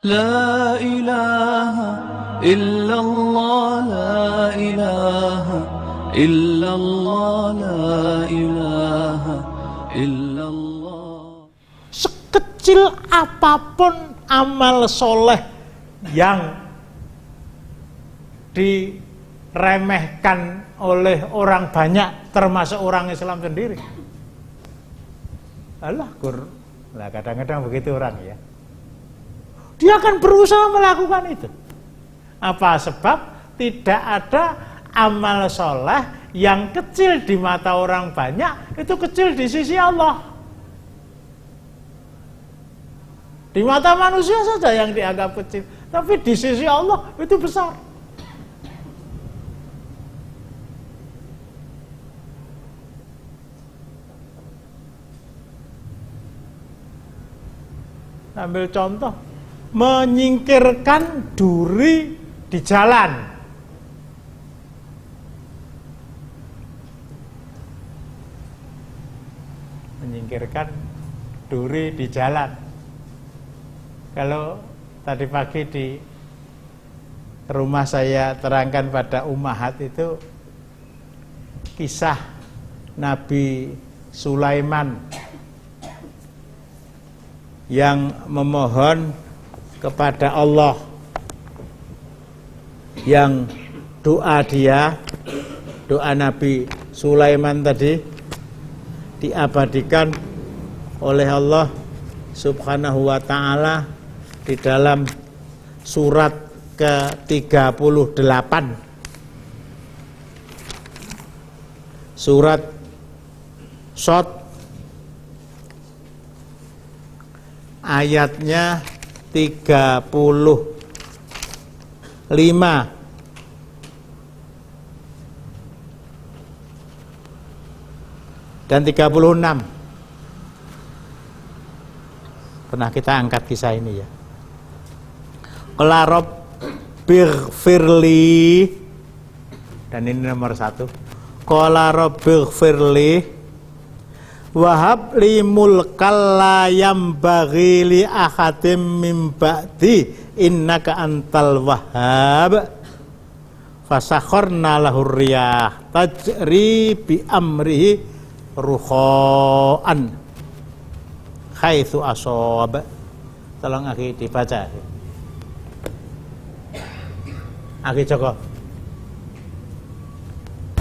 La ilaha illallah, la ilaha illallah, la ilaha illallah. Sekecil apapun amal soleh yang diremehkan oleh orang banyak, termasuk orang Islam sendiri. Alah, lah kadang-kadang begitu orang ya. Dia akan berusaha melakukan itu. Apa sebab? Tidak ada amal soleh yang kecil di mata orang banyak, itu kecil di sisi Allah. Di mata manusia saja yang dianggap kecil, tapi di sisi Allah itu besar. Ambil contoh, menyingkirkan duri di jalan. Menyingkirkan duri di jalan. Kalau tadi pagi di rumah saya terangkan pada ummahat itu kisah Nabi Sulaiman yang memohon kepada Allah, yang doa Nabi Sulaiman tadi diabadikan oleh Allah Subhanahu wa ta'ala di dalam surat ke-38, surat Shad, ayatnya 35 dan 36. Pernah kita angkat kisah ini ya. Qala rabbighfirli, dan ini nomor 1. Qala rabbighfirli wahab li mulkal la yambaghi li ahadim min ba'di innaka antal wahhab fasakharna lahu riyah tajri bi amrihi ruhaan haitsu asab. Tolong akhi dibaca. Akhi Joko.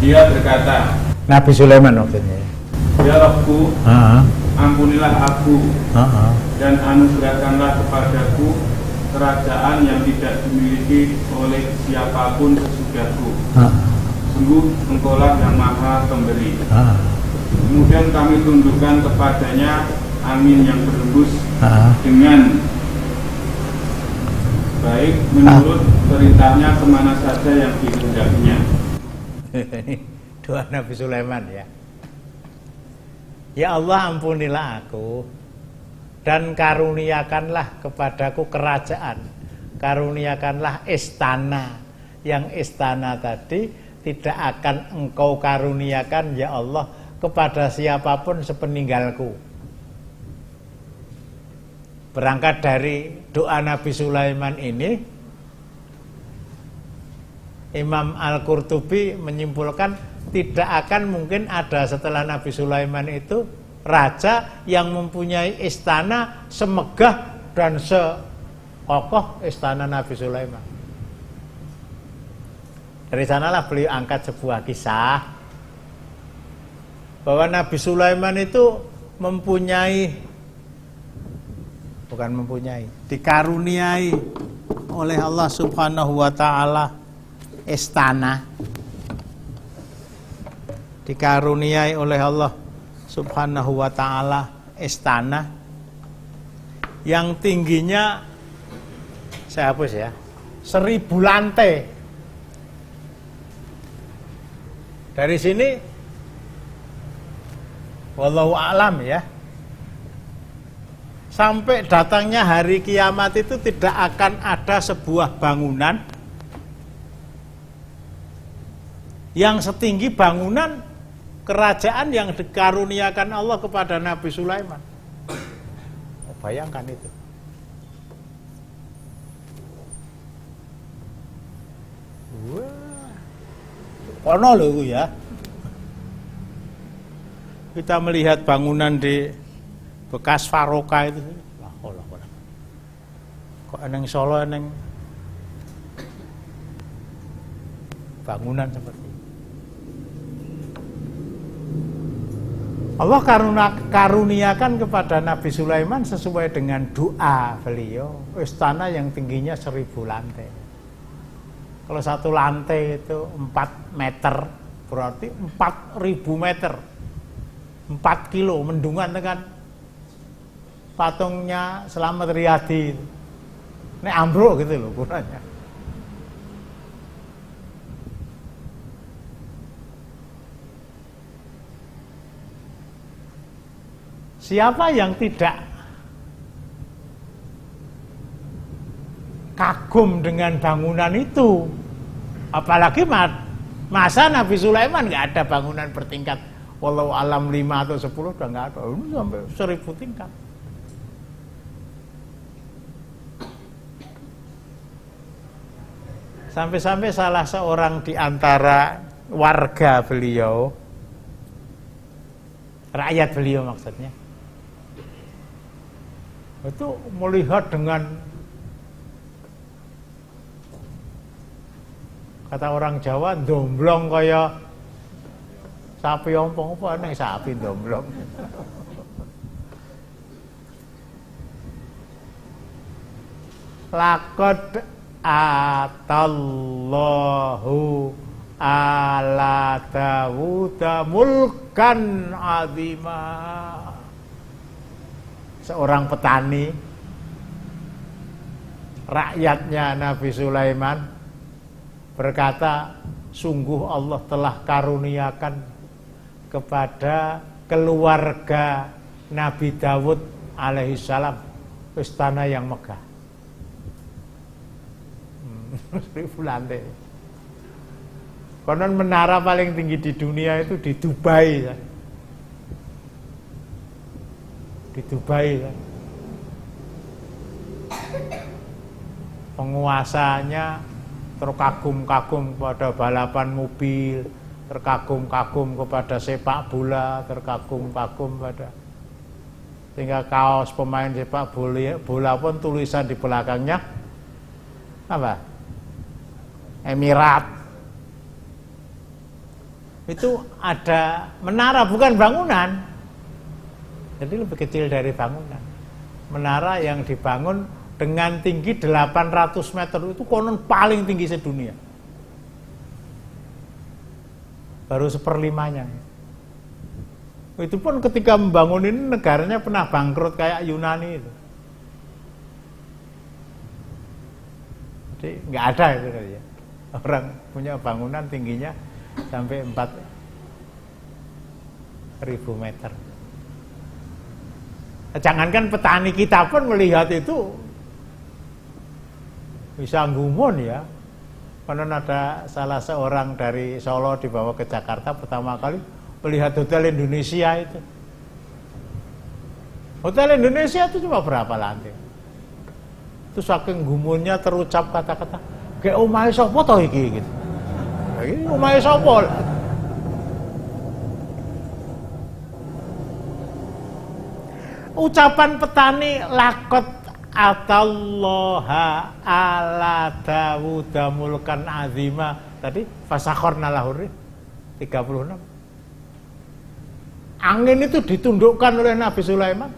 Dia berkata, Nabi Sulaiman maksudnya. Ya Rabbku, ampunilah aku dan anugerahkanlah kepadaku kerajaan yang tidak dimiliki oleh siapapun sesudahku. Sungguh Engkaulah yang Maha Pemberi. Kemudian kami tundukkan kepadanya angin yang berembus dengan baik menurut perintahnya kemana saja yang dikehendakinya. Doa Nabi Sulaiman ya. Ya Allah, ampunilah aku dan karuniakanlah kepadaku kerajaan, karuniakanlah istana. Yang istana tadi tidak akan Engkau karuniakan ya Allah kepada siapapun sepeninggalku. Berangkat dari doa Nabi Sulaiman ini, Imam Al-Qurtubi menyimpulkan tidak akan mungkin ada setelah Nabi Sulaiman itu raja yang mempunyai istana semegah dan sekokoh istana Nabi Sulaiman. Dari sanalah beliau angkat sebuah kisah bahwa Nabi Sulaiman itu dikaruniai oleh Allah Subhanahu wa ta'ala istana, dikaruniai oleh Allah Subhanahu wa ta'ala istana yang tingginya, saya hapus ya, 1000 lantai. Dari sini wallahu a'lam ya, sampai datangnya hari kiamat itu tidak akan ada sebuah bangunan yang setinggi bangunan kerajaan yang dikaruniakan Allah kepada Nabi Sulaiman. Bayangkan itu. Ono lho iku ya. Kita melihat bangunan di bekas Faroka itu. Lah, kok eneng Solo eneng bangunan seperti itu. Allah karuniakan kepada Nabi Sulaiman sesuai dengan doa beliau, istana yang tingginya 1000 lantai. Kalau satu lantai itu 4 meter, berarti 4000 meter. 4 kilo mendungan dengan patungnya Slamet Riyadi. Ini ambruk gitu loh ukurannya. Siapa yang tidak kagum dengan bangunan itu? Apalagi masa Nabi Sulaiman nggak ada bangunan bertingkat, walau alam 5 atau 10 udah nggak ada. Ini sampai 1000 tingkat. Sampai-sampai salah seorang di antara warga beliau, rakyat beliau maksudnya, itu melihat dengan, kata orang Jawa, domblong kaya sapi ompong. Apa nih sapi domblong? Laqad atallahu ala Dawuda mulkan azimah. Seorang petani, rakyatnya Nabi Sulaiman, berkata, sungguh Allah telah karuniakan kepada keluarga Nabi Dawud alaihissalam istana yang megah. 1000 lantai. Konon menara paling tinggi di dunia itu di Dubai. Di Dubai. Penguasanya terkagum-kagum kepada balapan mobil, terkagum-kagum kepada sepak bola, terkagum-kagum pada, sehingga kaos pemain sepak bola pun tulisan di belakangnya apa? Emirat. Itu ada menara, bukan bangunan. Jadi lebih kecil dari bangunan. Menara yang dibangun dengan tinggi 800 meter, itu konon paling tinggi sedunia. Baru 1/5-nya. Itu pun ketika membangun ini negaranya pernah bangkrut kayak Yunani itu. Jadi nggak ada itu ya. Orang punya bangunan tingginya sampai 4000 meter. Jangankan petani kita pun melihat itu bisa gumun ya. Karena ada salah seorang dari Solo dibawa ke Jakarta pertama kali melihat Hotel Indonesia itu. Hotel Indonesia itu cuma berapa lantai? Itu saking gumunnya terucap kata-kata, kayak omahe sapa to iki gitu. Iki omahe sapa? Ucapan petani laqad atallaha ala Dawuda mulkan azima tadi fasakharna lahur 36. Angin itu ditundukkan oleh Nabi Sulaiman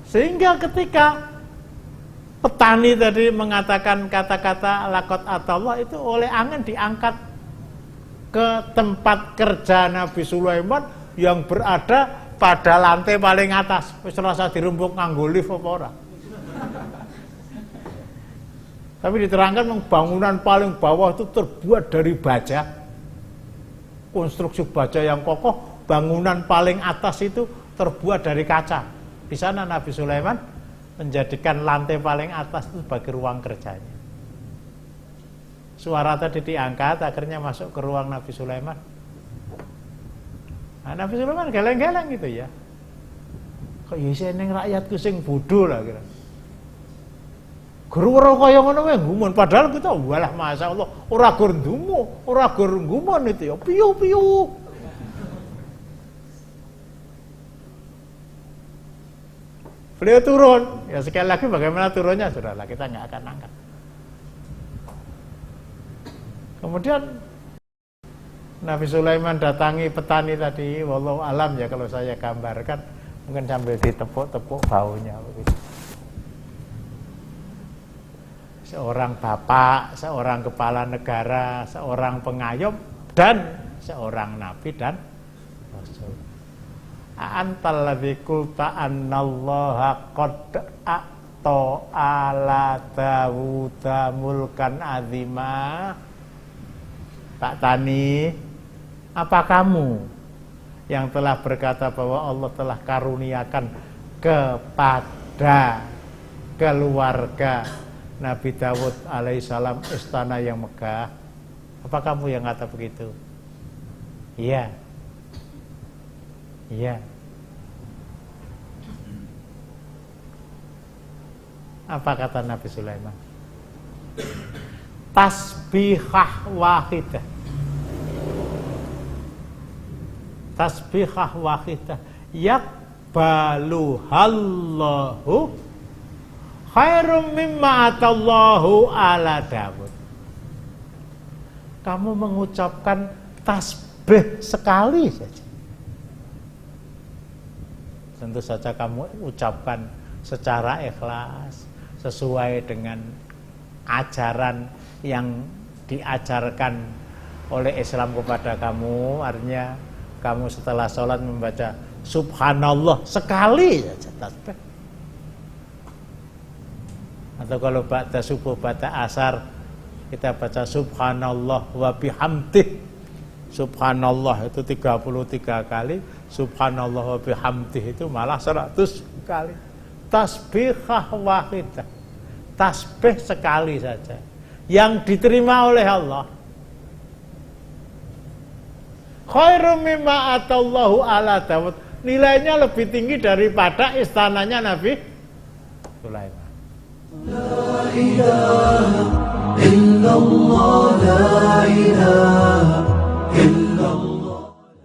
sehingga ketika petani tadi mengatakan kata-kata laqad atallah itu oleh angin diangkat ke tempat kerja Nabi Sulaiman yang berada pada lantai paling atas. Wis rasa dirembuk nganggo lift apa ora. Tapi diterangkan bangunan paling bawah itu terbuat dari baja. Konstruksi baja yang kokoh, bangunan paling atas itu terbuat dari kaca. Di sana Nabi Sulaiman menjadikan lantai paling atas itu sebagai ruang kerjanya. Suara tadi diangkat, akhirnya masuk ke ruang Nabi Sulaiman. Nah, Nabi Sulaiman geleng-geleng gitu ya. Kok ya seneng rakyatku sing bodoh lah kira. Guru-guru kaya ngono wae gumun, padahal kita walah masyaallah ora gur ndungu, ora gur gumun itu ya piyu-piyu. Beliau turun, ya sekali lagi bagaimana turunnya saudara, kita nggak akan angkat. Kemudian Nabi Sulaiman datangi petani tadi, wallahu alam ya kalau saya gambarkan, mungkin sambil ditepuk-tepuk baunya begitu. Seorang bapak, seorang kepala negara, seorang pengayom, dan seorang nabi dan rasul. Antal ladzi qulta annallaha qad a'ta'ala Dawuda mulkan azima. Pak Tani, apa kamu yang telah berkata bahwa Allah telah karuniakan kepada keluarga Nabi Dawud alaihissalam istana yang megah? Apa kamu yang kata begitu? Iya. Iya. Apa kata Nabi Sulaiman? Tasbihah wahidah. Tasbihah wahidah yakbaluhallahu khairum mimma atallahu ala Dawud. Kamu mengucapkan tasbih sekali saja. Tentu saja kamu ucapkan secara ikhlas, sesuai dengan ajaran yang diajarkan oleh Islam kepada kamu. Artinya kamu setelah sholat membaca subhanallah sekali saja tasbih. Atau kalau ba'da subuh, ba'da asar, kita baca subhanallah wa bihamdih. Subhanallah itu 33 kali, subhanallah wa bihamdih itu malah 100 kali. Tasbihah wahidah, tasbih sekali saja yang diterima oleh Allah. Khairum mimma atallahu ala Dawud, nilainya lebih tinggi daripada istananya Nabi Sulaiman. La ilaha illallah, la ilaha